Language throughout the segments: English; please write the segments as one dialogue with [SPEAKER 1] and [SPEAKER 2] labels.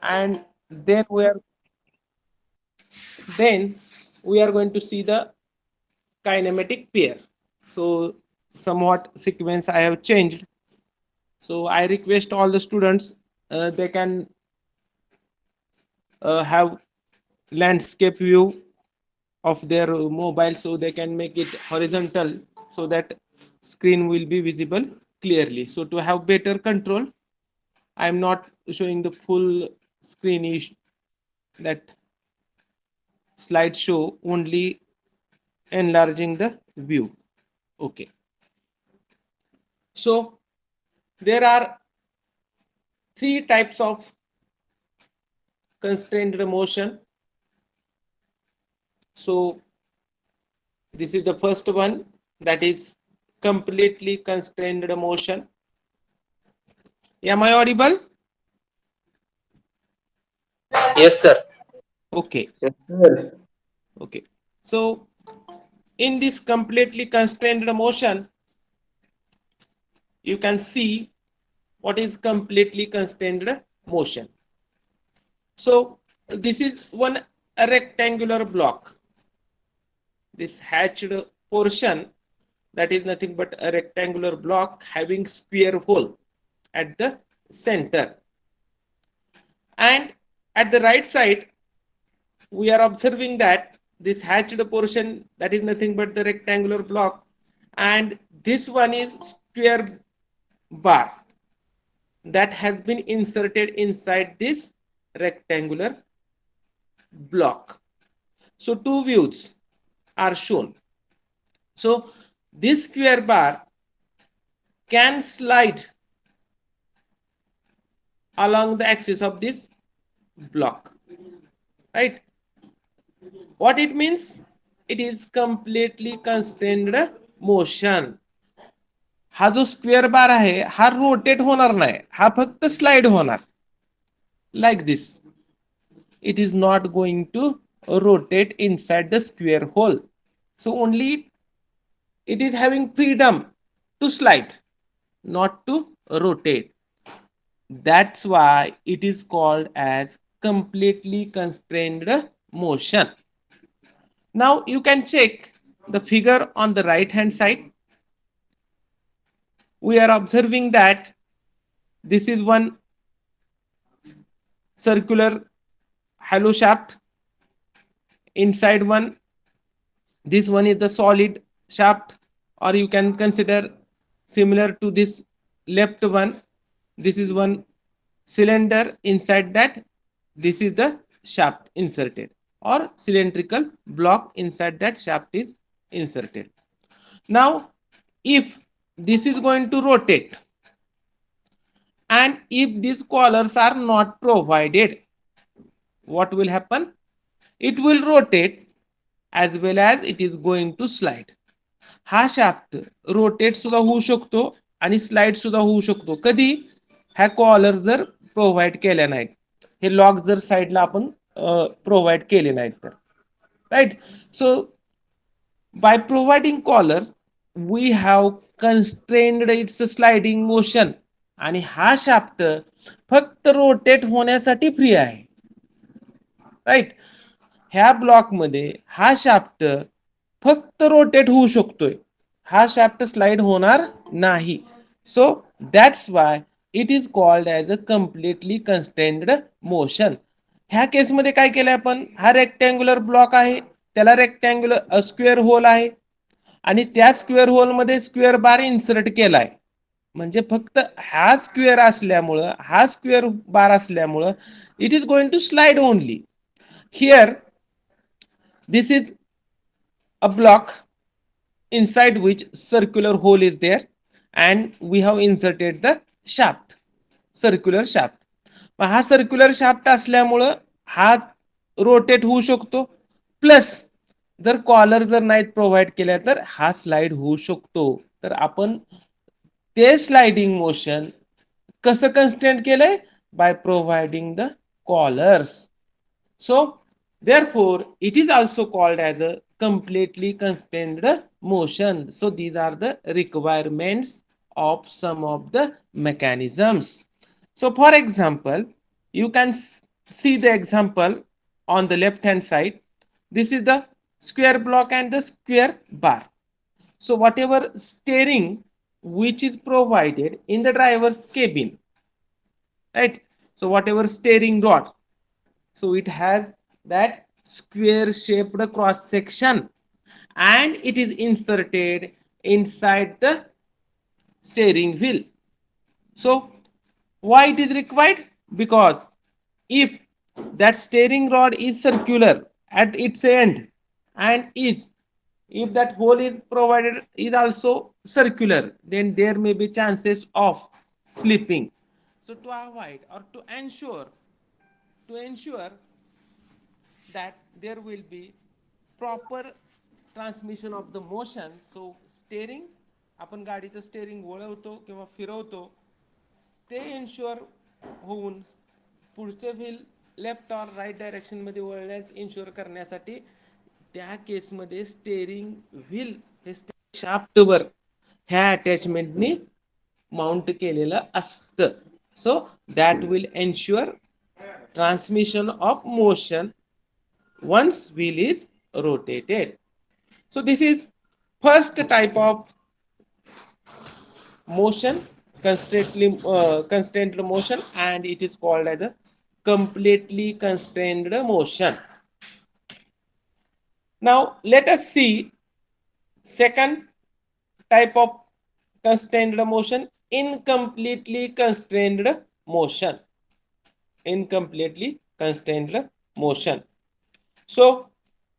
[SPEAKER 1] and then we are going to see the kinematic pair. So somewhat sequence I have changed. So I request all the students, they can have landscape view of their mobile, so they can make it horizontal so that screen will be visible clearly. So to have better control, I am not showing the full screen is that slideshow, only enlarging the view. Okay. So there are three types of constrained motion. So this is the first one, that is completely constrained motion. Am I audible?
[SPEAKER 2] Yes, sir.
[SPEAKER 1] Okay.
[SPEAKER 3] Yes, sir.
[SPEAKER 1] Okay. So in this completely constrained motion, you can see what is completely constrained motion. So this is one rectangular block. This hatched portion, that is nothing but a rectangular block having square hole at the center. And at the right side, we are observing that this hatched portion, that is nothing but the rectangular block, and this one is square bar that has been inserted inside this rectangular block. So two views are shown. So this square bar can slide along the axis of this block, right? What it means? It is completely constrained motion. हा जो square बार आहे हा rotate होणार नाही, हा फक्त slide होणार like this. It is not going to rotate inside the square hole. So only it is having freedom to slide, not to rotate. That's why it is called as completely constrained motion. Now you can check the figure on the right hand side. We are observing that this is one circular hollow shaft. Inside one, this one is the solid shaft, or you can consider similar to this left one. This is one cylinder, inside that this is the shaft inserted, or cylindrical block, inside that shaft is inserted. Now if this is going to rotate, and if these collars are not provided, what will happen? It will rotate as well as it is going to slide. हा shaft rotate सुद्धा होऊ शकतो आणि slide सुद्धा होऊ शकतो. कधी? ह्या कॉलर जर प्रोव्हाइड केल्या नाहीत, हे लॉक जर साइडला आपण प्रोव्हाइड केले नाहीत तर, right? So by providing collar we have constrained its sliding motion, आणि हा शाफ्ट फक्त रोटेट होण्यासाठी फ्री आहे, राइट? ह्या ब्लॉक मध्ये हा शाफ्ट फक्त रोटेट होऊ शकतोय, हा शाफ्ट स्लाइड होणार नाही. So that's why it is called as a completely constrained motion. ह्या केस मध्ये काय केलंय आपण? हा रेक्टँग्युलर ब्लॉक आहे, त्याला रेक्टँग्युलर स्क्वेअर होल आहे, आणि त्या स्क्वेअर होल मध्ये स्क्वेअर बार इन्सर्ट केलाय. म्हणजे फक्त हा स्क्वेअर असल्यामुळं, हा स्क्वेअर बार असल्यामुळं it is going to slide only. Here this is a block inside which circular hole is there, and we have inserted the shaft, circular shaft. हा circular shaft असल्यामुळं हा रोटेट होऊ शकतो, plus जर collar जर नाहीत provide केल्या तर हा स्लाइड होऊ शकतो. तर आपण ते स्लाइडिंग मोशन कसं कन्स्टेंट केलंय? By providing the collars. So therefore it is also called as a completely constrained motion. So these are the requirements of some of the mechanisms. So for example, you can see the example on the left hand side. This is the square block and the square bar. So whatever steering which is provided in the driver's cabin, right? So whatever steering rod, so it has that square shaped cross section and it is inserted inside the steering wheel. So why it is required? Because if that steering rod is circular at its end and is, if that hole is provided is also circular, then there may be chances of slipping. So to avoid or to ensure that there will be proper transmission of the motion, so steering, आपण गाडीचं steering वळवतो किंवा फिरवतो, ते insure होऊन पुढचे wheel left or right डायरेक्शनमध्ये वळण्यात insure करण्यासाठी त्या केसमध्ये स्टेअरिंग व्हील हे शाफ्टवर ह्या अटॅचमेंटनी माउंट केलेलं असतं. So that will ensure transmission of motion once wheel is rotated. So this is first type of motion, constrained motion, and it is called as a completely constrained motion. Now let us see second type of constrained motion, incompletely constrained motion. Incompletely constrained motion. So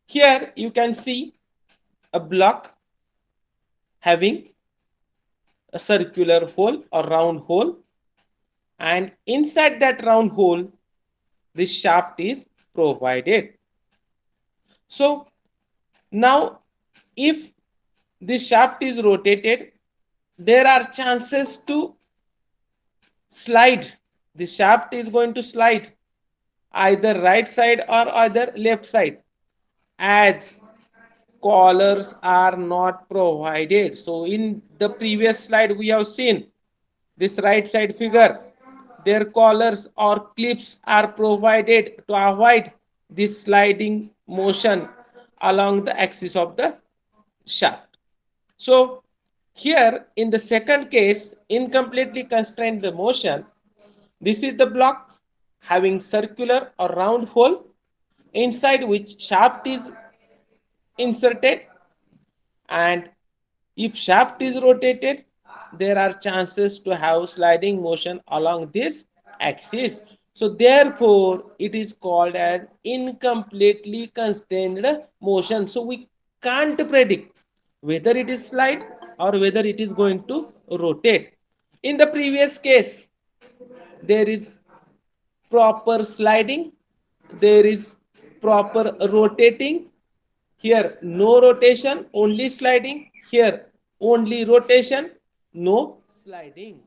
[SPEAKER 1] here you can see a block having a circular hole or round hole, and inside that round hole this shaft is provided. So now if this shaft is rotated, there are chances to slide. The shaft is going to slide either right side or either left side, as collars are not provided. So in the previous slide we have seen this right side figure, their collars or clips are provided to avoid this sliding motion along the axis of the shaft. So here in the second case, incompletely constrained motion, this is the block having circular or round hole inside which shaft is inserted, and if shaft is rotated, there are chances to have sliding motion along this axis. So therefore it is called as incompletely constrained motion. So we can't predict whether it is slide or whether it is going to rotate. In the previous case, there is proper sliding, there is proper rotating. Here no rotation, only sliding. Here only rotation, no sliding.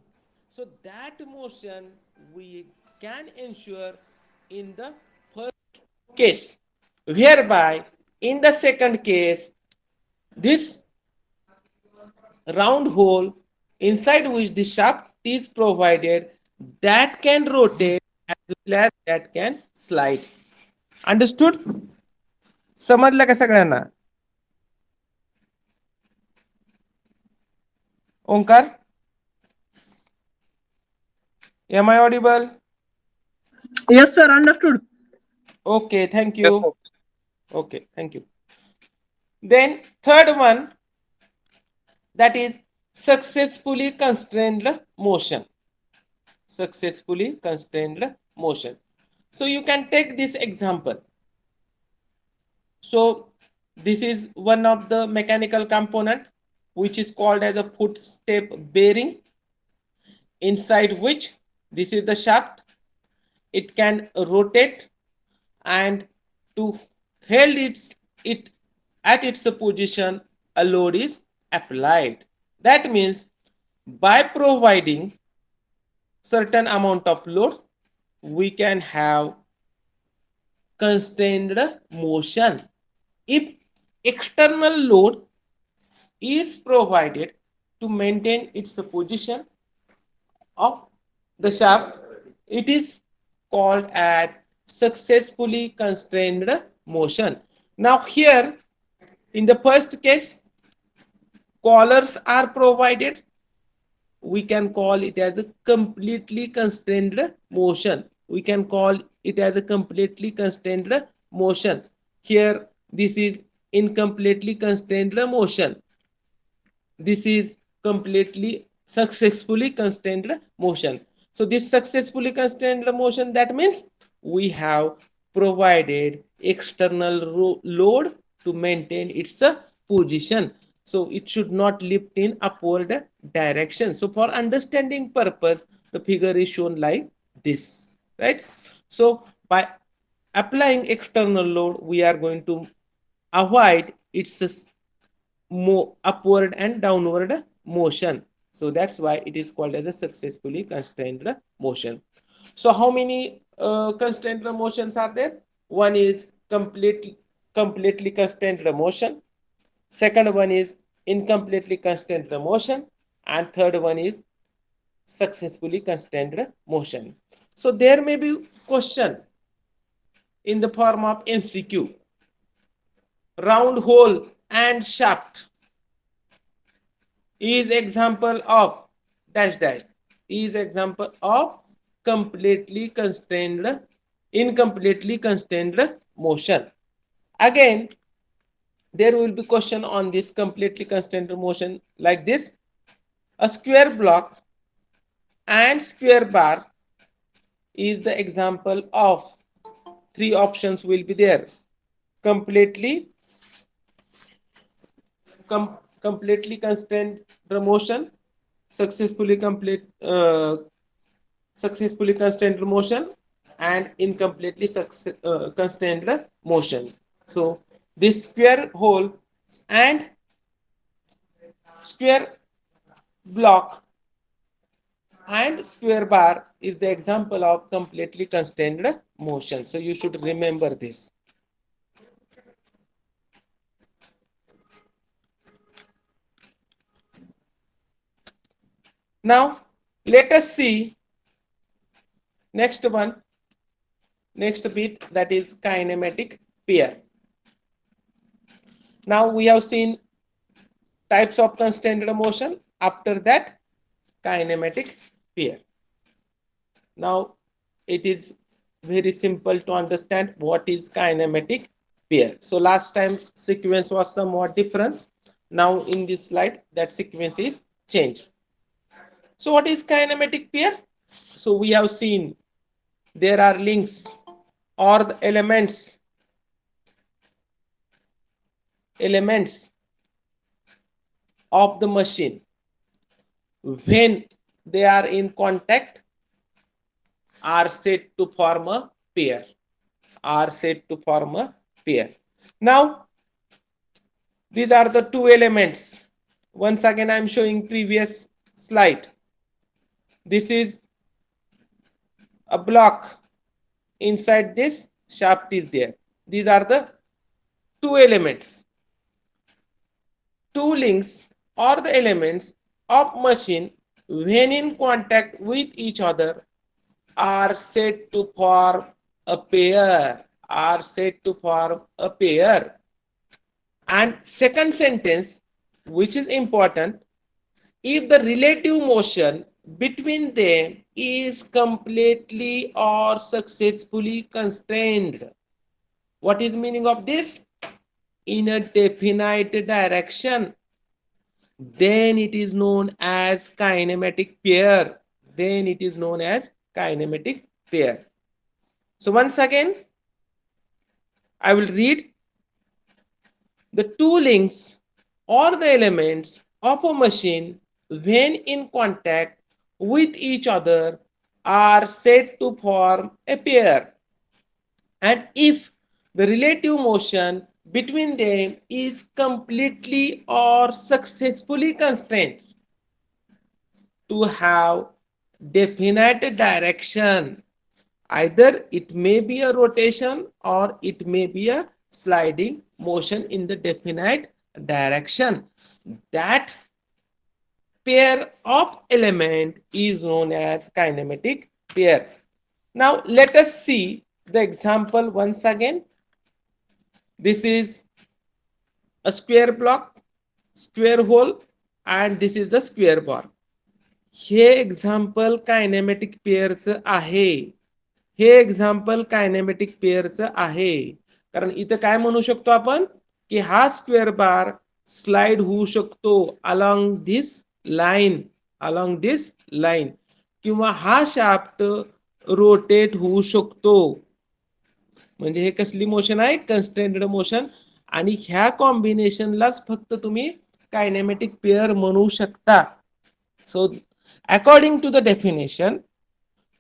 [SPEAKER 1] So that motion we can ensure in the first case, whereby in the second case this round hole inside which the shaft is provided, that can rotate as well as that can slide. Understood? समजलं का सगळ्यांना? ओंकार, am I audible?
[SPEAKER 2] Yes, sir. Understood.
[SPEAKER 1] Okay, thank you. Okay, thank you. Then third one, that is successfully constrained motion. Successfully constrained motion. So you can take this example. So this is one of the mechanical component which is called as a footstep bearing, inside which this is the shaft. It can rotate, and to hold it at its position, a load is applied. That means by providing certain amount of load, we can have constrained motion. If external load is provided to maintain its position of the shaft, it is called as successfully constrained motion. Now here in the first case, collars are provided. We can call it as a completely constrained motion. We can call it as a completely constrained motion. Here, this is incompletely constrained motion. This is completely successfully constrained motion. So this successfully constrained motion, that means we have provided external load to maintain its position. So it should not lift in upward direction. So for understanding purpose, the figure is shown like this, right? So by applying external load, we are going to avoid its upward and downward motion. So that's why it is called as a successfully constrained motion. So how many constrained motions are there? One is completely constrained motion. Second one is incompletely constrained motion, and third one is successfully constrained motion. So there may be question in the form of MCQ. Round hole and shaft is example of dash dash, is example of completely constrained incompletely constrained motion. Again, there will be question on this completely constrained motion like this: a square block and square bar is the example of, three options will be there: completely completely constrained motion, successfully successfully constrained motion, and incompletely constrained motion. So this square hole and square block and square bar is the example of completely constrained motion. So you should remember this. Now let us see next one, next bit, that is kinematic pair. Now we have seen types of constrained motion. After that, kinematic pair. Now it is very simple to understand what is kinematic pair. So last time sequence was somewhat different. Now in this slide that sequence is changed. So what is kinematic pair? So we have seen there are links or the elements of the machine. When they are in contact, are said to form a pair. Are said to form a pair. Now these are the two elements. Once again I am showing previous slide. This is a block. Inside this shaft is there. These are the two elements. Two links or the elements of machine when in contact with each other are said to form a pair. Are said to form a pair. And second sentence, which is important: if the relative motion between them is completely or successfully constrained. What is meaning of this? In a definite direction, then it is known as kinematic pair. Then it is known as kinematic pair. So once again, I will read: the two links or the elements of a machine when in contact with each other are said to form a pair. And if the relative motion between them is completely or successfully constrained to have definite direction, either it may be a rotation or it may be a sliding motion in the definite direction, that pair of element is known as kinematic pair. Now let us see the example once again. This is a square block, square hole, and this is the square bar. हे example kinematic पेअरचं आहे. हे example kinematic पेअरचं आहे. कारण इथं काय म्हणू शकतो आपण की हा स्क्वेअर बार स्लाइड होऊ शकतो along this line, along this line, किंवा हा शाफ्ट रोटेट होऊ शकतो. म्हणजे हे कसली मोशन आहे, कन्स्ट्रेंटेड मोशन. आणि ह्या कॉम्बिनेशनलाच फक्त तुम्ही कायनेमॅटिक पेअर म्हणू शकता. सो according to the definition,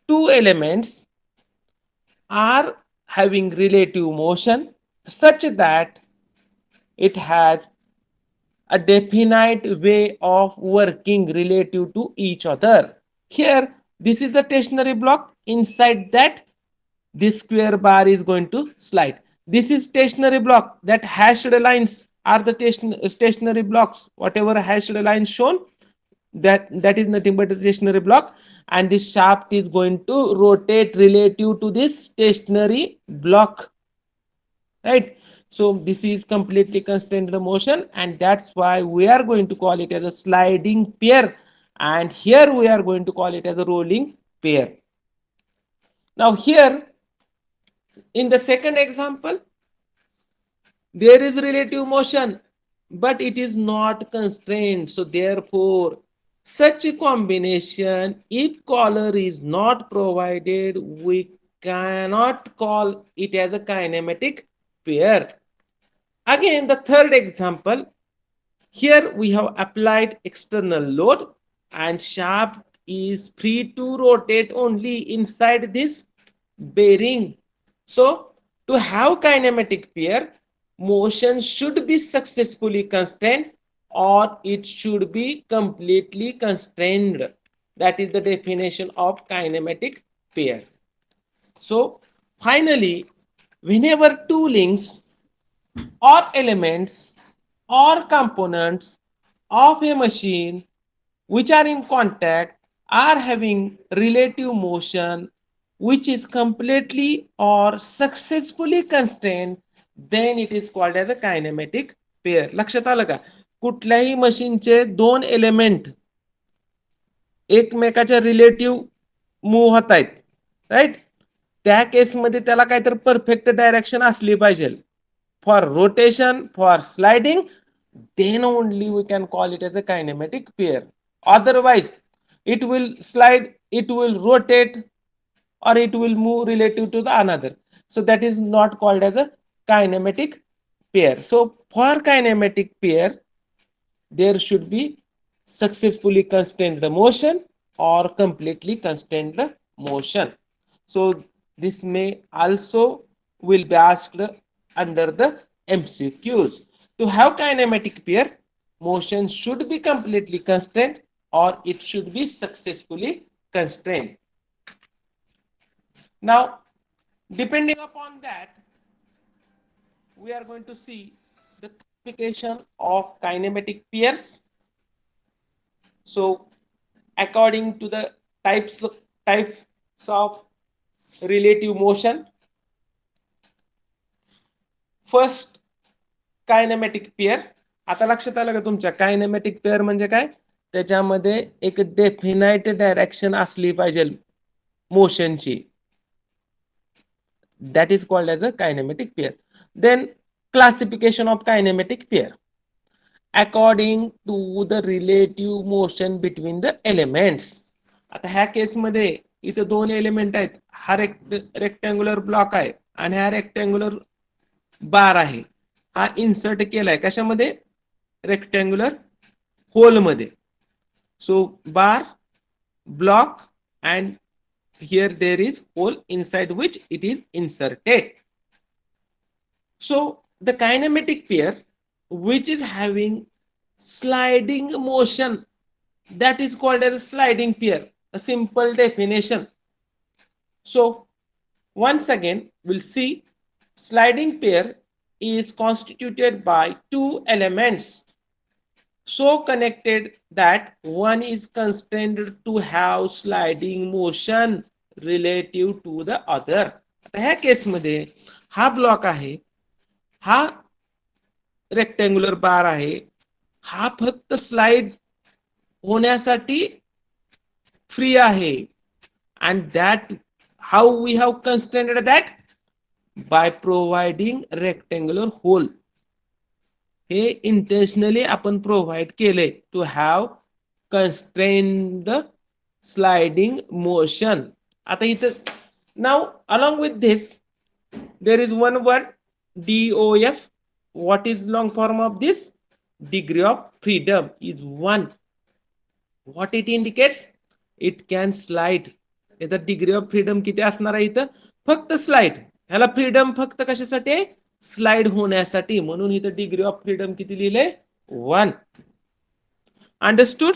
[SPEAKER 1] two elements are having relative motion such that it has a definite way of working relative to each other. Here, this is the stationary block. Inside that, this square bar is going to slide. This is stationary block. That hashed lines are the stationary blocks. Whatever hashed lines shown, that is nothing but a stationary block, and this shaft is going to rotate relative to this stationary block, right? So this is completely constrained motion, and that's why we are going to call it as a sliding pair, and here we are going to call it as a rolling pair. Now here in the second example, there is relative motion, but it is not constrained. So therefore, such a combination, if collar is not provided, we cannot call it as a kinematic pair. Again, the third example, here we have applied external load and shaft is free to rotate only inside this bearing. So to have kinematic pair, motion should be successfully constrained or it should be completely constrained. That is the definition of kinematic pair. So finally, whenever two links or elements or components of a machine which are in contact are having relative motion which is completely or successfully constrained, then it is called as a kinematic pair. लक्षात आलं का? कुठल्याही मशीनचे दोन element एकमेकाच्या relative move होत आहेत, right? त्या केसमध्ये त्याला काहीतरी परफेक्ट डायरेक्शन असली पाहिजे. For rotation, for sliding, then only we can call it as a kinematic pair. Otherwise, it will slide, it will rotate, or it will move relative to the another. So that is not called as a kinematic pair. So for kinematic pair, there should be successfully constrained motion or completely constrained motion. So this may also will be asked under the MCQs. To have kinematic pair, motion should be completely constrained or it should be successfully constrained. Now, depending upon that, we are going to see the classification of kinematic pairs. So, according to the types of relative motion, first kinematic pair. आता लक्षात आलं का तुमच्या kinematic pair म्हणजे काय? त्याच्यामध्ये एक definite direction असली पाहिजे मोशनची. That is called as a kinematic pair. Then classification of kinematic pair according to the relative motion between the elements. आता ह्या केसमध्ये इथं दोन एलिमेंट आहेत. हा रेक्टँग्युलर ब्लॉक आहे आणि हा रेक्टँग्युलर बार आहे. हा इन्सर्ट केलाय कशामध्ये? रेक्टँग्युलर होल मध्ये. सो बार, block, and here there is hole inside which it is inserted. So the kinematic pair which is having sliding motion, that is called as a sliding pair. A simple definition. So once again we'll see sliding pair is constituted by two elements so connected that one is constrained to have sliding motion relative to the other. आता ह्या केसमध्ये हा block आहे, हा rectangular बार आहे, हा फक्त slide होण्यासाठी फ्री आहे. and that how we have constrained that by providing rectangular hole. Hey intentionally आपण provide केले to have constrained sliding motion. आता इथं now along with this there is one word DOF. What is long form of this? Degree of freedom is 1. What it indicates? It can slide. याचा degree of freedom किती असणार आहे इथं? फक्त slide. ह्याला freedom फक्त कशासाठी आहे? स्लाइड होण्यासाठी. म्हणून इथं डिग्री ऑफ फ्रीडम किती लिहिले? 1. Understood?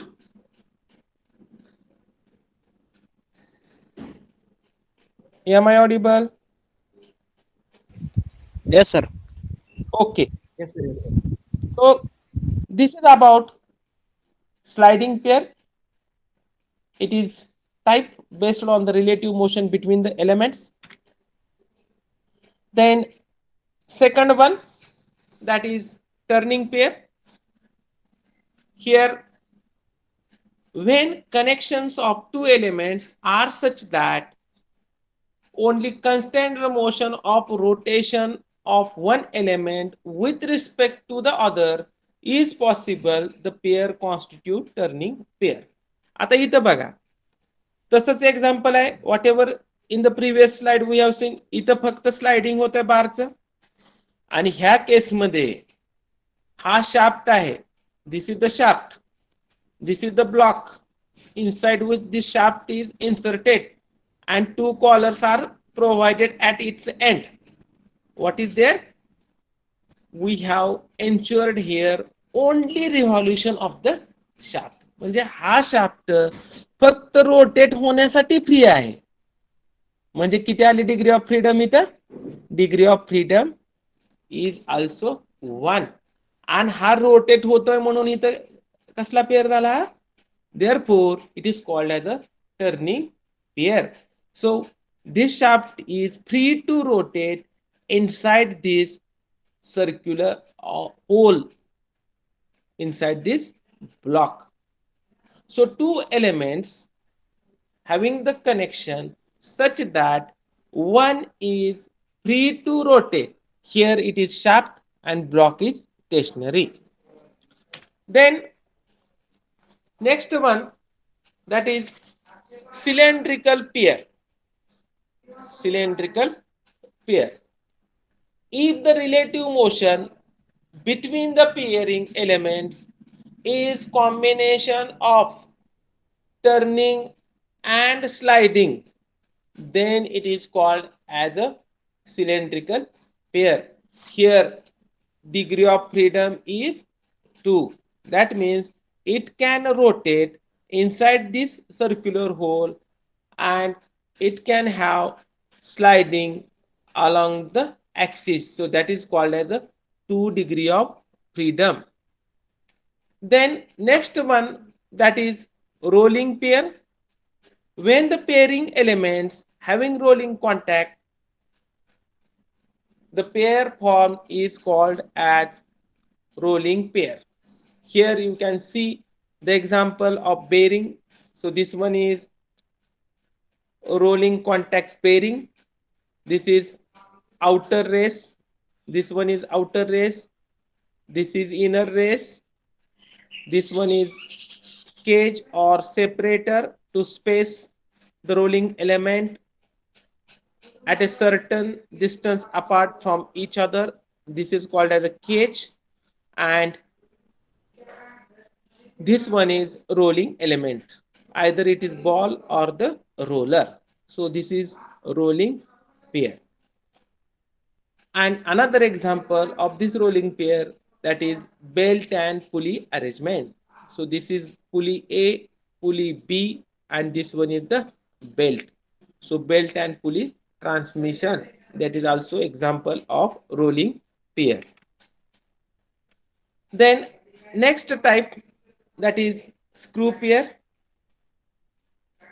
[SPEAKER 1] Am I audible?
[SPEAKER 3] Yes, sir.
[SPEAKER 1] Okay. Yes, sir. So this is about sliding pair. It is type based on the relative motion between the elements. Then second one, that is turning pair. Here when connections of two elements are such that only constant motion of rotation of one element with respect to the other is possible, the pair constitute turning pair. आता इथं बघा, तसंच example आहे whatever in the previous slide we have seen. इथं फक्त sliding होतं बारचं, आणि ह्या केसमध्ये हा शाफ्ट आहे. This is the shaft, this is the block inside which this shaft is inserted and two collars are provided at its end. What is there? We have ensured here only revolution of the shaft. म्हणजे हा shaft फक्त rotate होण्यासाठी free आहे. म्हणजे किती आली degree of freedom इथं? Degree of freedom is also 1. आणि हा रोटेट होतोय म्हणून इथं कसला पेअर झाला? Therefore it is called as a turning pair. So this shaft is free to rotate inside this circular hole inside this block. So two elements having the connection such that one is free to rotate. Here it is shaft and block is stationary. Then next one, that is cylindrical pair. Cylindrical pair. If the relative motion between the pairing elements is combination of turning and sliding, then it is called as a cylindrical pair. Here degree of freedom is 2. That means it can rotate inside this circular hole and it can have sliding along the axis. So that is called as a 2 degree of freedom. Then next one, that is rolling pair. When the pairing elements having rolling contact, the pair formed is called as rolling pair. Here you can see the example of bearing. So this one is rolling contact pairing. This is outer race. This one is outer race. This is inner race. This one is cage or separator to space the rolling element at a certain distance apart from each other. This is called as a cage. And this one is rolling element. Either it is ball or the roller. So this is rolling pair. And another example of this rolling pair, that is belt and pulley arrangement. So this is pulley A, pulley B, and this one is the belt. So belt and pulley transmission, that is also example of rolling pair. Then next type, that is screw pair.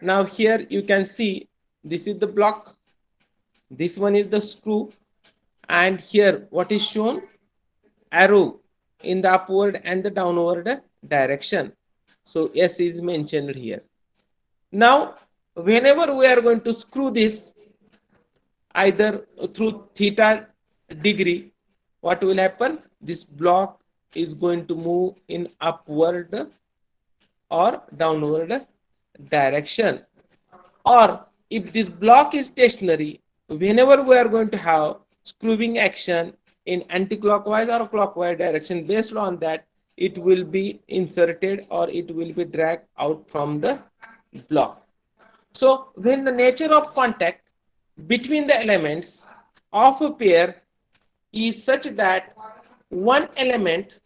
[SPEAKER 1] Now here you can see this is the block This one is the screw, and here what is shown? Arrow in the upward and the downward direction. So S is mentioned here. Now, whenever we are going to screw this either through theta degree, what will happen? This block is going to move in upward or downward direction. Or if this block is stationary, whenever we are going to have screwing action in anti-clockwise or clockwise direction, based on that it will be inserted or it will be dragged out from the block. So when the nature of contact between the elements of a pair is such that one element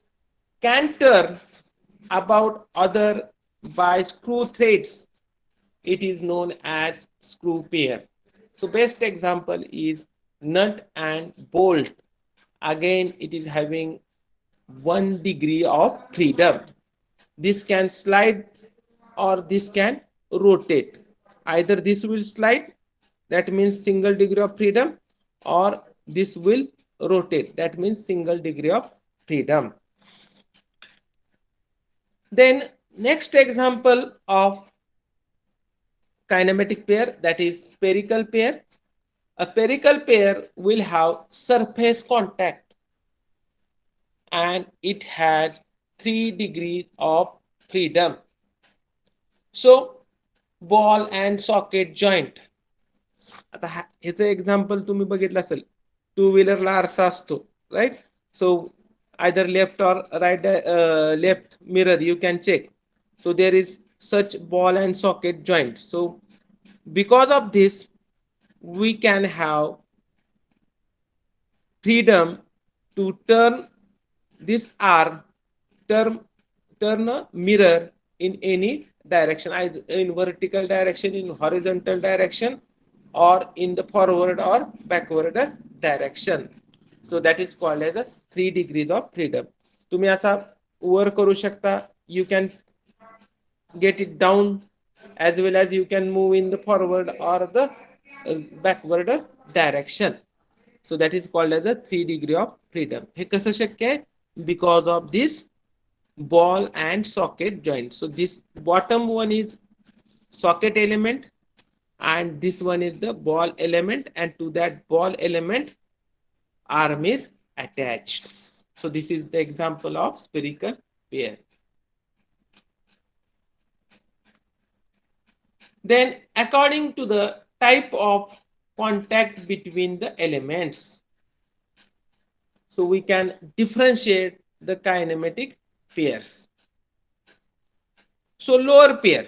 [SPEAKER 1] can turn about other by screw threads, it is known as screw pair. So best example is nut and bolt. Again, it is having 1 degree of freedom. This can slide or this can rotate. Either this will slide, that means single degree of freedom, or this will rotate, that means single degree of freedom. Then next example of kinematic pair, that is spherical pair. A spherical pair will have surface contact and it has 3 degrees of freedom. So ball and socket joint. आता ह्याचं example तुम्ही बघितलं असेल, to व्हीलरला आरसा असतो, right? So either left or right, left mirror you can check. So there is such ball and socket joint. So because of this we can have freedom to turn this arm, turn a mirror in any direction, either in vertical direction, in horizontal direction, or in the forward or backward direction. So that is called as a 3 degrees of freedom. तुम्ही असा वर करू शकता, you can get it down, as well as you can move in the forward or the backward direction. So that is called as a 3 degree of freedom. हे कसं शक्य आहे? Because of this ball and socket joint. So this bottom one is socket element and this one is the ball element, and to that ball element arm is attached. So this is the example of spherical pair. Then according to the type of contact between the elements, so we can differentiate the kinematic pairs. So lower pair,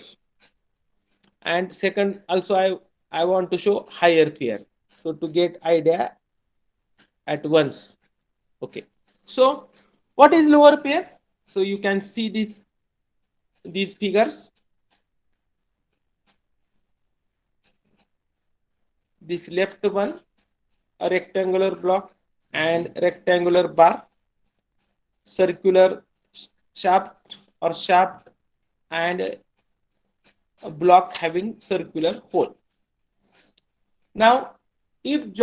[SPEAKER 1] and second also I want to show higher pair, so to get idea at once. Okay, so what is lower pair? So you can see these figures. This left one, a rectangular block and rectangular bar, circular shaft or shaft, and a block having circular hole. Now if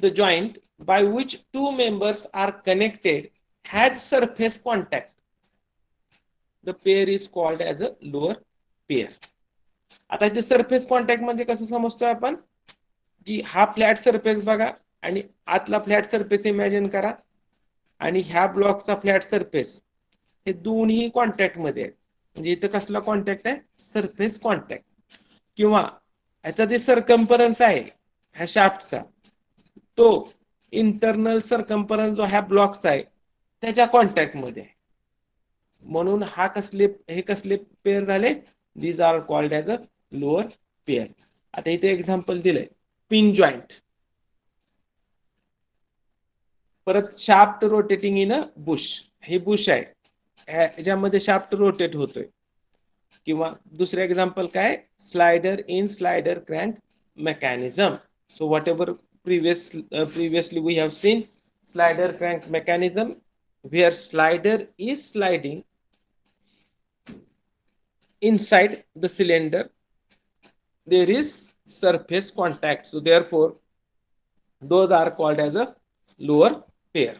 [SPEAKER 1] the joint by which two members are connected has surface contact, the pair is called as a lower pair. आता इथे surface contact म्हणजे कसं समजतोय आपण, की हा flat surface बघा आणि आतला फ्लॅट सरफेस इमॅजिन करा आणि ह्या ब्लॉकचा फ्लॅट सरफेस, हे दोन्ही कॉन्टॅक्ट मध्ये आहेत. म्हणजे इथं कसला कॉन्टॅक्ट आहे? Surface contact. किंवा ह्याचा जे सरकम्फरन्स आहे ह्या शाफ्टचा, तो इंटरनल सरकम्फरन्स जो ह्या ब्लॉकचा आहे त्याच्या कॉन्टॅक्ट मध्ये. म्हणून हे कसले पेअर झाले? These are called as a lower pair. आता इथे एक्झाम्पल दिलंय, पिन जॉईंट. परत shaft rotating in a bush, हे बुश आहे, ह्याच्यामध्ये शाफ्ट रोटेट होतोय. किंवा दुसरं एक्झाम्पल काय? Slider in slider crank mechanism. So whatever previously we have seen slider crank mechanism, where slider is sliding inside the cylinder. There is surface contact. So therefore those are called as a lower pair.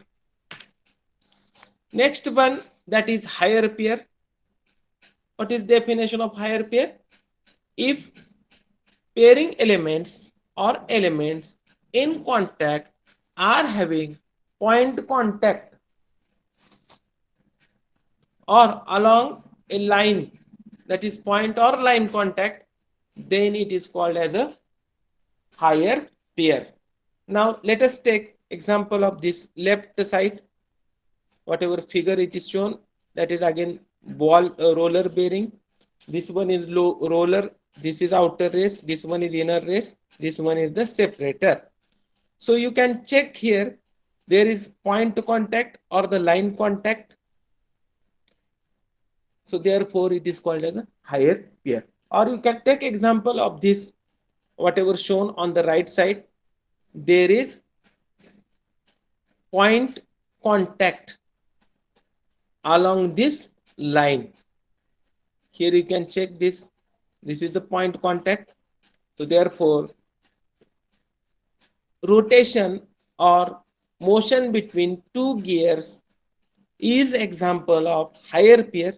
[SPEAKER 1] Next one, that is higher pair. What is definition of higher pair? If pairing elements or elements in contact are having point contact or along a line, that is point or line contact, then it is called as a higher pair. Now let us take example of this left side. Whatever figure it is shown, that is again ball roller bearing. This one is low roller, this is outer race, this one is inner race, this one is the separator. So you can check here, there is point contact or the line contact. So therefore it is called as a higher pair. Or you can take example of this, whatever shown on the right side, there is point contact along this line. Here you can check this, this is the point contact. So therefore rotation or motion between two gears is example of higher pair,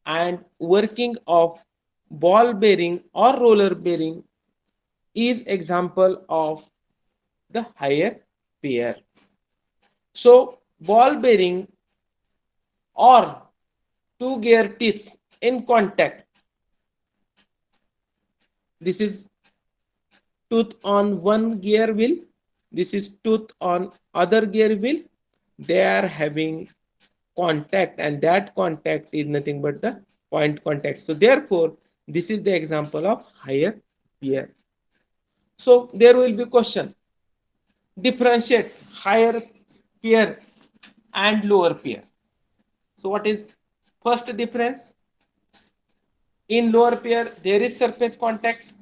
[SPEAKER 1] and working of ball bearing or roller bearing is example of the higher pair. So ball bearing or two gear teeth in contact, this is tooth on one gear wheel, this is tooth on other gear wheel, they are having contact, and that contact is nothing but the point contact. So therefore this is the example of higher pair. So there will be question, differentiate higher pair and lower pair. So what is first difference? In lower pair there is surface contact,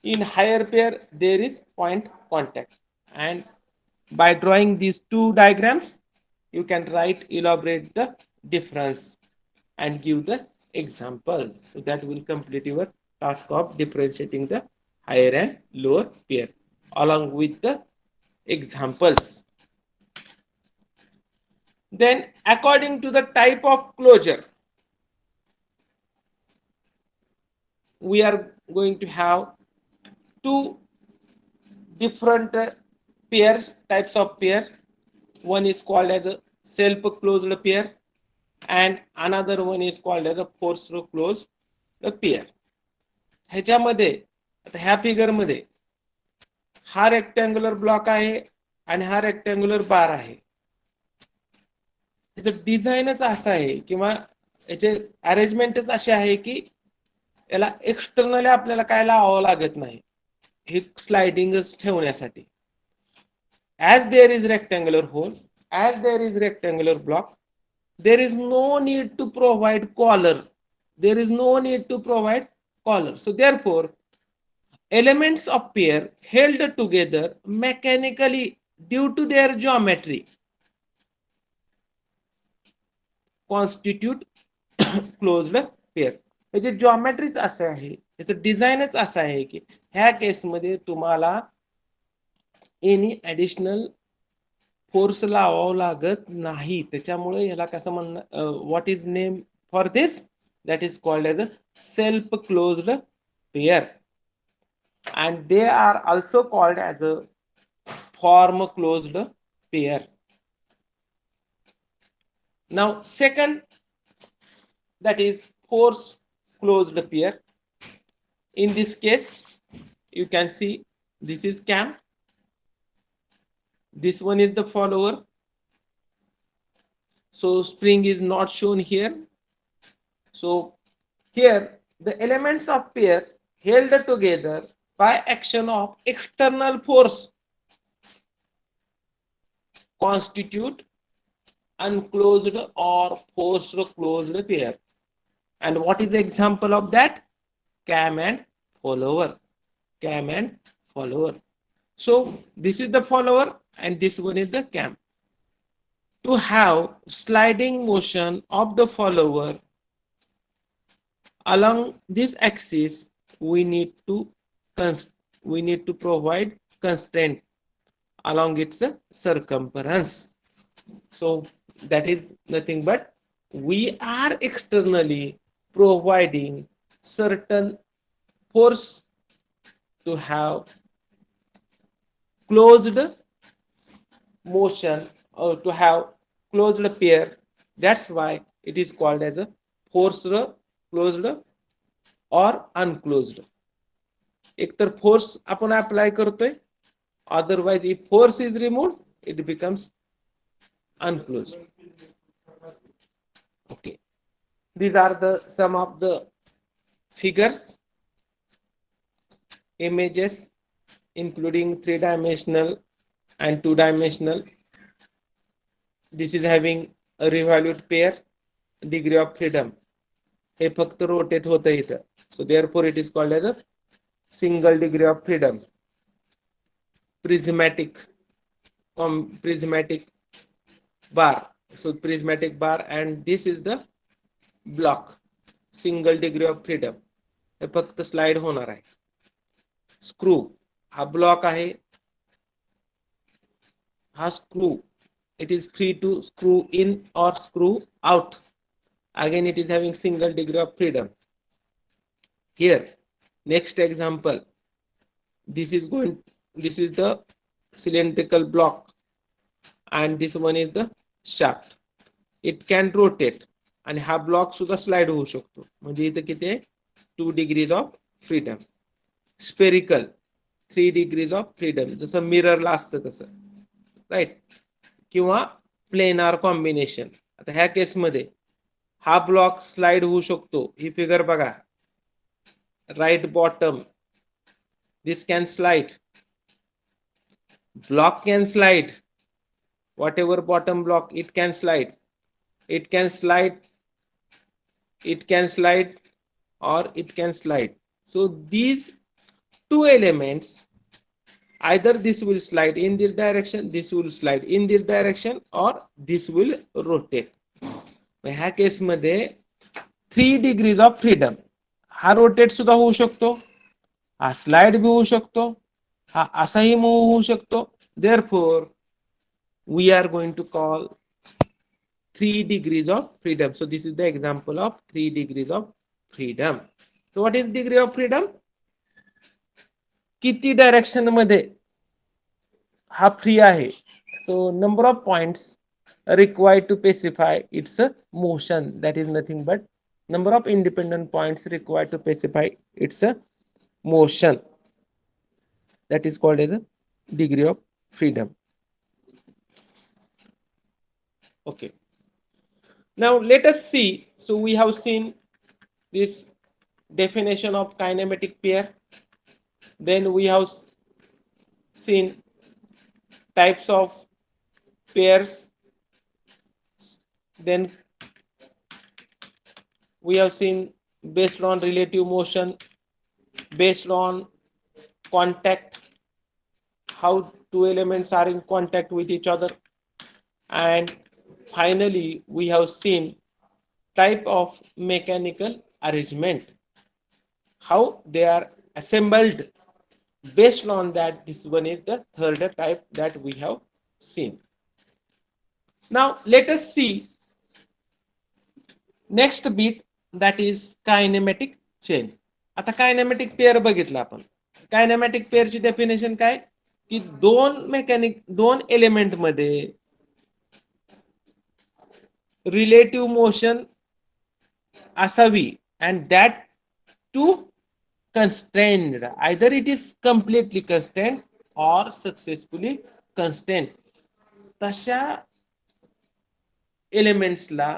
[SPEAKER 1] in higher pair there is point contact, and by drawing these two diagrams you can write, elaborate the difference and give the examples. So that will complete your task of differentiating the higher and lower pair along with the examples. Then according to the type of closure, we are going to have two different pairs, types of pair. One is called as a self-closed pair and another one is called as a forced closed pair. ह्याच्यामध्ये आता ह्या figure मध्ये हा rectangular block आहे आणि हा rectangular बार आहे. याचं डिझाईनच असं आहे किंवा याचे अरेंजमेंटच असे आहे की याला एक्सटर्नली आपल्याला काय लावावं लागत नाही, हे स्लाइडिंगच ठेवण्यासाठी. As there is rectangular hole, as there is rectangular block, there is no need to provide collar. There is no need to provide collar. So therefore, elements of pair held together mechanically due to their geometry constitute closed pair. याचे geometryच असं आहे, याचं डिझाईनच असं आहे की ह्या केसमध्ये तुम्हाला एनी ॲडिशनल फोर्स लावावं लागत नाही. त्याच्यामुळे ह्याला कसं म्हणणं, what is name for this, that is called as a self closed pair, and they are also called as a form closed pair. Now second, that is force closed pair. In this case you can see this is cam, this one is the follower. So spring is not shown here. So here the elements of pair held together by action of external force constitute unclosed or forced closed pair. And what is the example of that? Cam and follower. Cam and follower. So this is the follower and this one is the cam. To have sliding motion of the follower along this axis we need to provide constraint along its circumference. So that is nothing but we are externally providing certain force to have closed motion or to have closed pair. That's why it is called as a forced, closed or unclosed. एक तर force आपण apply करतोय, otherwise if force is removed it becomes unclosed. Okay, these are the some of the figures, images including 3-dimensional and 2-dimensional. This is having a revolute pair, degree of freedom. हे फक्त rotate होतं इथं. So therefore it is called as a single degree of freedom. Prismatic bar. So prismatic bar, and this is the block, single degree of freedom. हे फक्त slide होणार आहे. Screw हा block आहे, हा screw, it is free to screw in or screw out. Again it is having single degree of freedom. Here next example, this is the cylindrical block and this one is the shaft. It can rotate आणि हा block सुद्धा slide होऊ शकतो. म्हणजे इथे किती आहे, 2 degrees of freedom. Spherical 3 degrees of freedom, जसं मिररला असतं तसं, राईट. किंवा प्लेनार कॉम्बिनेशन. आता ह्या केस मध्ये हा ब्लॉक स्लाइड होऊ शकतो. ही फिगर बघा, right bottom, this can slide, block can slide, whatever bottom block it can slide, it can slide or it can slide. So these two elements, either this will slide in this direction, this will slide in this direction, or this will rotate. ह्या case मध्ये 3 degrees of freedom. हा rotate सुद्धा होऊ शकतो, हा slide भी होऊ शकतो, हा असाही मूव होऊ शकतो. Therefore we are going to call 3 degrees of freedom. So this is the example of 3 degrees of freedom. So what is degree of freedom? किती डायरेक्शन मध्ये हा फ्री आहे. So number of points required to specify its motion, that is nothing but number of independent points required to specify its motion, that is called as a degree of freedom. Okay, now let us see. So we have seen this definition of kinematic pair, then we have seen types of pairs, then we have seen based on relative motion, based on contact, how two elements are in contact with each other, and finally we have seen type of mechanical arrangement, how they are assembled. Based on that, this one is the third type that we have seen. Now let us see next bit, that is kinematic chain. आता kinematic pair बघितलं आपण. Kinematic पेअरची definition काय, की दोन element मध्ये relative motion असावी, and that too constrained, either it is completely constrained or successfully constrained. तशा एलिमेंट्सला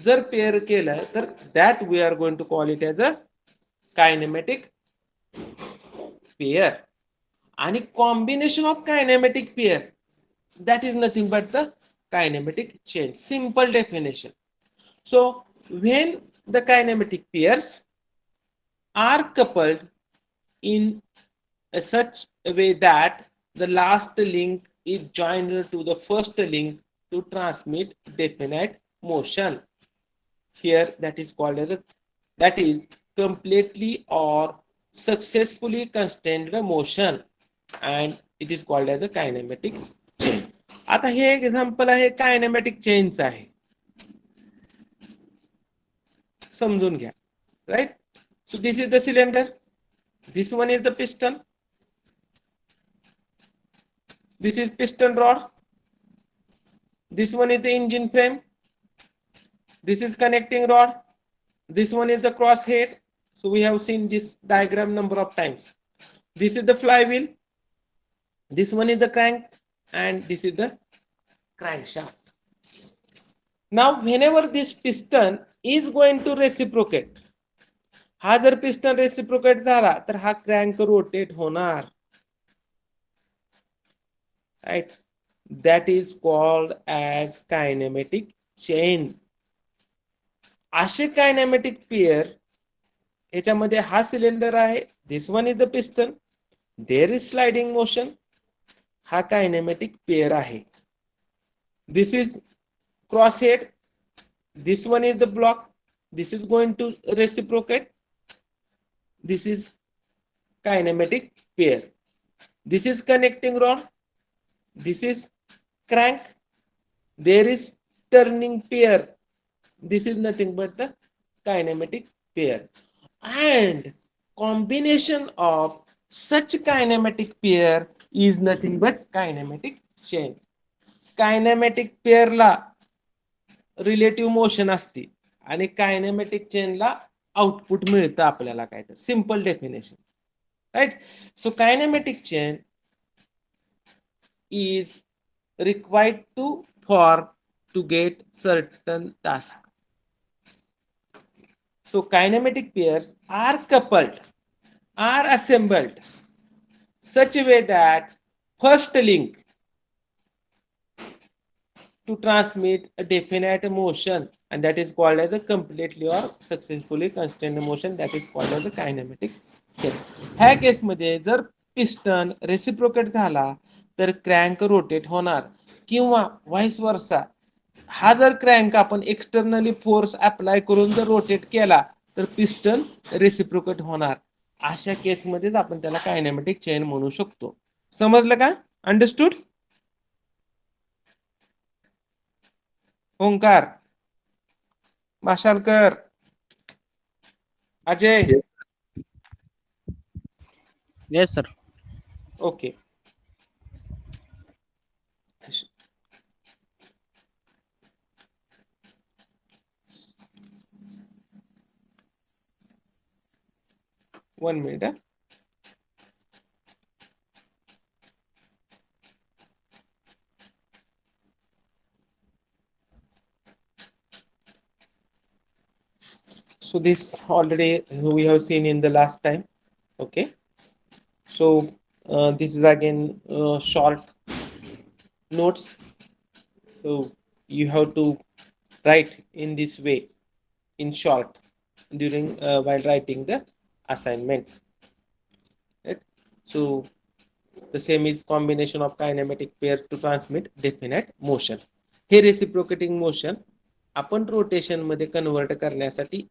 [SPEAKER 1] जर पेअर केलं तर that we are going to call it as a kinematic pair. आणि combination of kinematic pair, that is nothing but the kinematic chain. Simple definition. So when the kinematic pairs are coupled in such a way that the last link is joined to the first link to transmit definite motion, here that is called as a that is completely or successfully constrained motion, and it is called as a kinematic chain. आता हे example आहे kinematic चेनचं आहे, समजून घ्या. Right. So this is the cylinder, this one is the piston, this is piston rod, this one is the engine frame, this is connecting rod, this one is the crosshead. So we have seen this diagram number of times. This is the flywheel, this one is the crank, and this is the crankshaft. Now whenever this piston is going to reciprocate, हा जर piston reciprocate झाला तर हा crank rotate होणार. Right. That is called as kinematic chain. असे kinematic pair याच्यामध्ये हा cylinder आहे, this one is the piston, there is sliding motion, हा कायनेमॅटिक पेअर आहे. This is cross head, this one is the block, this is going to reciprocate, this is kinematic pair. This is connecting rod, this is crank, there is turning pair, this is nothing but the kinematic pair. And combination of such kinematic pair is nothing but kinematic chain. Kinematic pair ला relative motion असते आणि kinematic चेनला output मिळतं आपल्याला काहीतरी. Simple definition. Right. So kinematic chain is required to get certain task. So kinematic pairs are coupled, are assembled such a way that first link to transmit a definite motion, and that is called as a completely or successfully constrained motion, that is called as a kinematic chain. ह्या case मध्ये जर piston reciprocate झाला तर crank rotate होणार, किंवा vice वर्सा. हा जर crank आपण एक्सटर्नली फोर्स अप्लाय करून जर रोटेट केला तर पिस्टन रेसिप्रोकेट होणार. अशा केस मध्येच आपण त्याला कायनेमॅटिक चेन म्हणू शकतो. समजलं का? Understood? Omkar, Mashalkar, Ajay.
[SPEAKER 2] Yes, sir.
[SPEAKER 1] Okay. One minute. So this already we have seen in the last time. Okay. So this is again short notes. So you have to write in this way, in short, during while writing the assignments. Right? So the same is combination of kinematic pairs to transmit definite motion. हे reciprocating motion आपण rotation मध्ये convert करण्यासाठी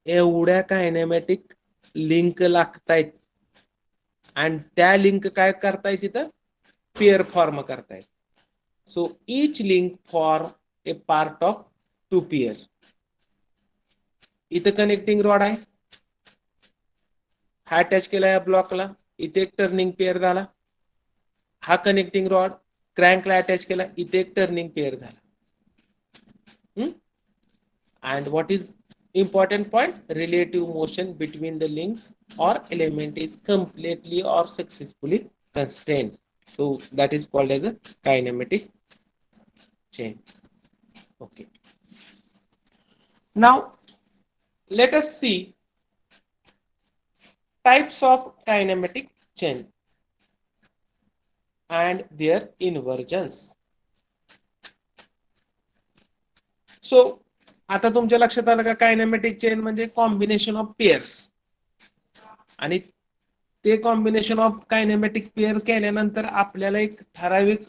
[SPEAKER 1] एवढ्या kinematic link लागतायत, आणि त्या link काय करतायत तिथं पेअर फॉर्म करतायत. So each link for a part of two pair. इथं कनेक्टिंग रॉड आहे, हा अटॅच केला या ब्लॉकला, इथे एक टर्निंग पेअर झाला. हा कनेक्टिंग रॉड क्रँकला अटॅच केला, इथे एक टर्निंग पेअर झाला. And what is important point? Relative motion between the links or element is completely or successfully constrained. So that is called as a kinematic chain. Okay. Now let us see types of kinematic chain and their inversions. So आता तुमच्या लक्षात आलं का kinematic chain म्हणजे combination of pairs, आणि ते combination of kinematic pair केल्यानंतर आपल्याला एक ठराविक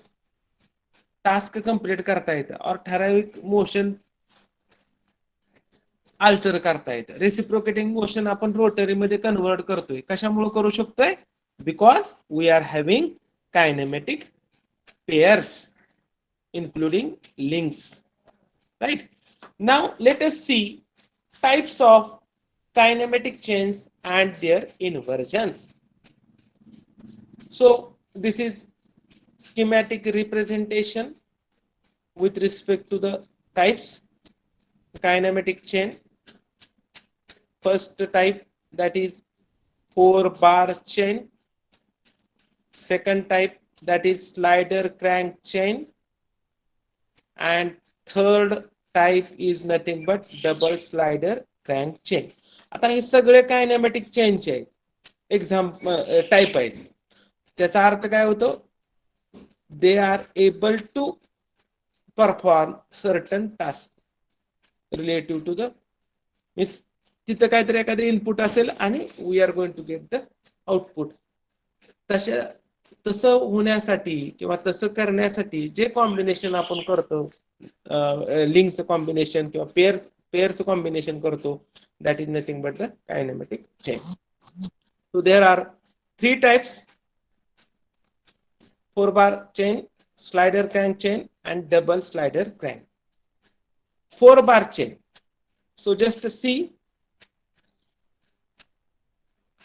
[SPEAKER 1] टास्क कंप्लीट करता येतं, और ठराविक मोशन अल्टर करता येतं. रेसिप्रोकेटिंग मोशन आपण रोटरी मध्ये कन्वर्ट करतोय. कशामुळे करू शकतोय? Because we are having kinematic pairs including links, right? Now let us see types of kinematic chains and their inversions. So this is schematic representation with respect to the types kinematic chain. First type, that is 4-bar chain. Second type, that is slider crank chain. And third type is nothing but double slider crank chain. आता हे सगळे kinematic चेनचे आहेत, example type आहेत. त्याचा अर्थ काय होतो? They are able to perform certain task relative to the means तिथं काहीतरी एखादं इनपुट असेल आणि we are going to get the output. तसं होण्यासाठी किंवा तसं करण्यासाठी जे कॉम्बिनेशन आपण करतो, लिंकचं कॉम्बिनेशन किंवा पेअरचं कॉम्बिनेशन करतो, that is nothing but the kinematic chain. So there are 3 types: 4-bar chain, slider crank chain, and double slider crank. 4-bar chain. So just see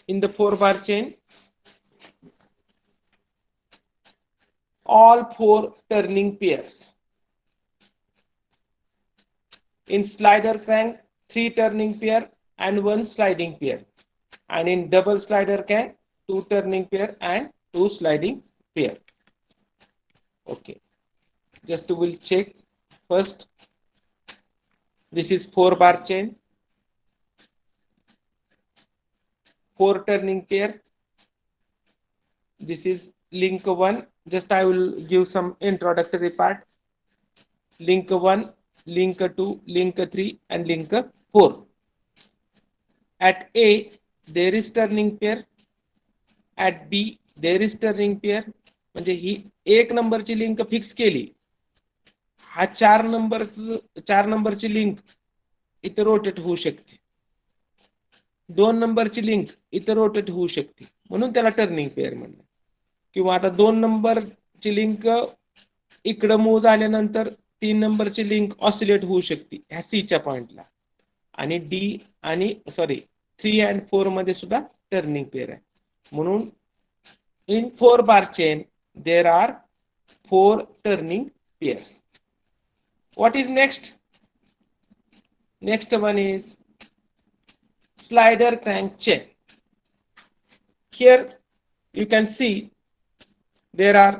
[SPEAKER 1] in the 4-bar chain, all 4 turning pairs. In slider crank, 3 turning pair and 1 sliding pair. And in double slider crank, 2 turning pair and 2 sliding pair. Okay. Just we'll check first. This is 4-bar chain. 4 turning pair. This is link 1. Just I will give some introductory part. Link 1, link 2, link 3, and link 4. At A, there is turning pair. At B, there is turning pair. म्हणजे ही 1 नंबरची link fix केली. हा 4 नंबरची link इथं rotate होऊ शकते. 2 नंबरची link इथं रोटेट होऊ शकते, म्हणून त्याला टर्निंग पेअर म्हणलं. किंवा आता 2 नंबरची लिंक इकडं मूव्ह झाल्यानंतर 3 नंबरची लिंक ऑसिलेट होऊ शकते ह्या सीच्या पॉइंटला. आणि डी आणि 3 and 4 मध्ये सुद्धा टर्निंग पेअर आहे. म्हणून in 4-bar chain there are 4 turning pairs. What is next? Next one is slider crank chain. Here you can see there are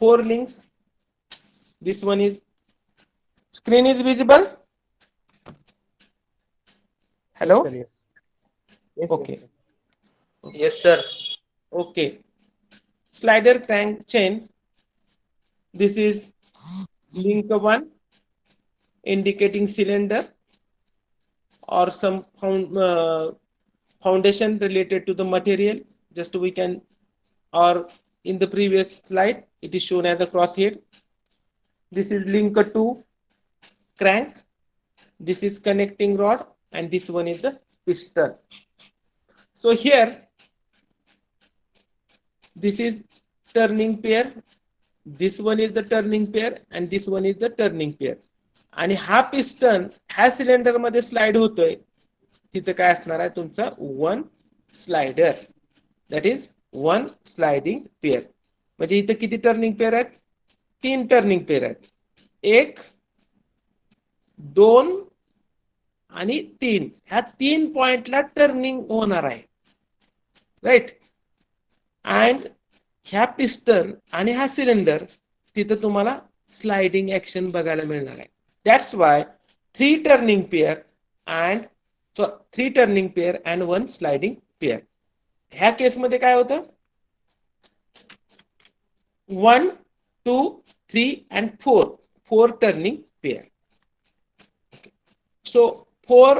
[SPEAKER 1] 4 links. This one is screen is visible. Hello?
[SPEAKER 3] Yes. Yes.
[SPEAKER 1] Okay.
[SPEAKER 3] Yes, sir.
[SPEAKER 1] Okay. Slider crank chain. This is link 1 indicating cylinder or some foundation related to the material. Just we can, or in the previous slide it is shown as a crosshead. This is link 2 crank. This is connecting rod, and this one is the piston. So here this is turning pair, this one is the turning pair, and this one is the turning pair. आणि हा piston ह्या cylinder मध्ये slide होतोय, तिथे काय असणार आहे तुमचा 1 slider, that is 1 sliding pair. म्हणजे इथे किती टर्निंग पेअर आहेत? 3 टर्निंग पेअर आहेत. 1, 2 आणि 3. ह्या 3 पॉइंटला टर्निंग होणार आहे, राईट. अँड ह्या पिस्टन आणि हा सिलेंडर तिथे तुम्हाला स्लाइडिंग ऍक्शन बघायला मिळणार आहे. That's why 3 turning pair and 1 sliding pair. ह्या केस मध्ये काय होतं? 1, 2, 3 and 4 turning pair. Okay. So 4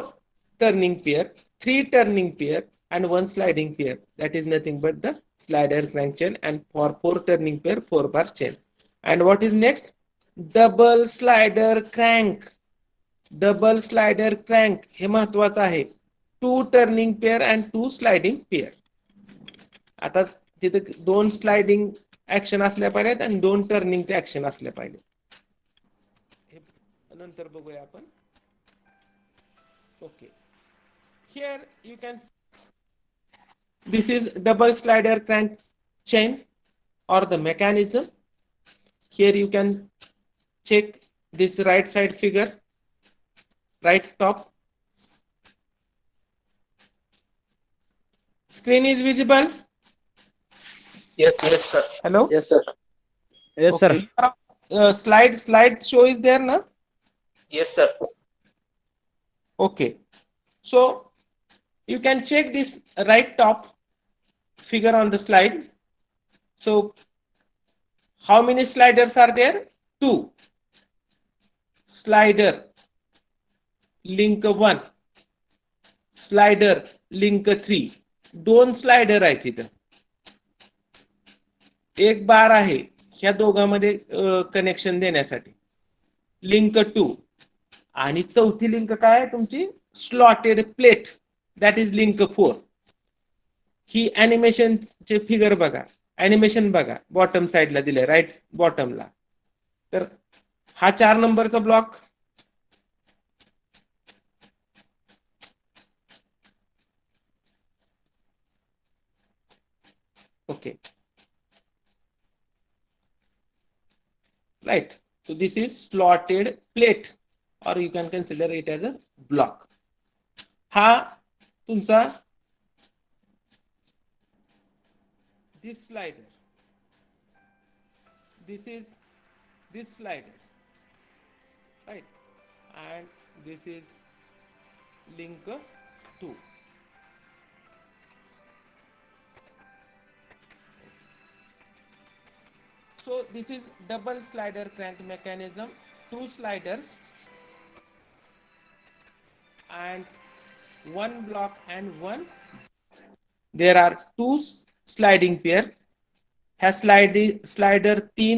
[SPEAKER 1] turning pair, 3 turning pair and 1 sliding pair. That is nothing but the slider crank chain, and for 4 turning pair, 4-bar chain. And what is next? Double slider crank. Double slider crank हे महत्वाचं आहे. 2 turning pair and 2 sliding pair. आता तिथे 2 sliding action असल्या पाहिजेत आणि 2 turning action असल्या पाहिजेत. हे नंतर बघूया आपण. Okay, here you can, this is double slider crank chain or the mechanism. Here you can check this right side figure, right top. Screen is visible.
[SPEAKER 3] Yes, sir.
[SPEAKER 1] Hello.
[SPEAKER 3] Yes, sir.
[SPEAKER 2] Yes, sir.
[SPEAKER 1] Okay. Slide show is there na?
[SPEAKER 3] Yes, sir.
[SPEAKER 1] Okay. So you can check this right top figure on the slide. So how many sliders are there? 2. Slider link 1, slider link 3. 2 slider आहेत तिथं. एक बार आहे ह्या दोघांमध्ये connection देण्यासाठी, link 2. आणि चौथी link काय आहे तुमची? Slotted plate, that is link 4. ही ॲनिमेशनचे फिगर बघा, ॲनिमेशन बघा, बॉटम साइडला दिलंय, राईट बॉटमला. तर हा 4 नंबरचा block, okay, right. So this is slotted plate or you can consider it as a block. हा तुमचा this slider, this is this slider, right, and this is link 2. So this is double slider crank mechanism, 2 sliders and 1 block and 1. There are 2 sliding pair. ह्या slider 3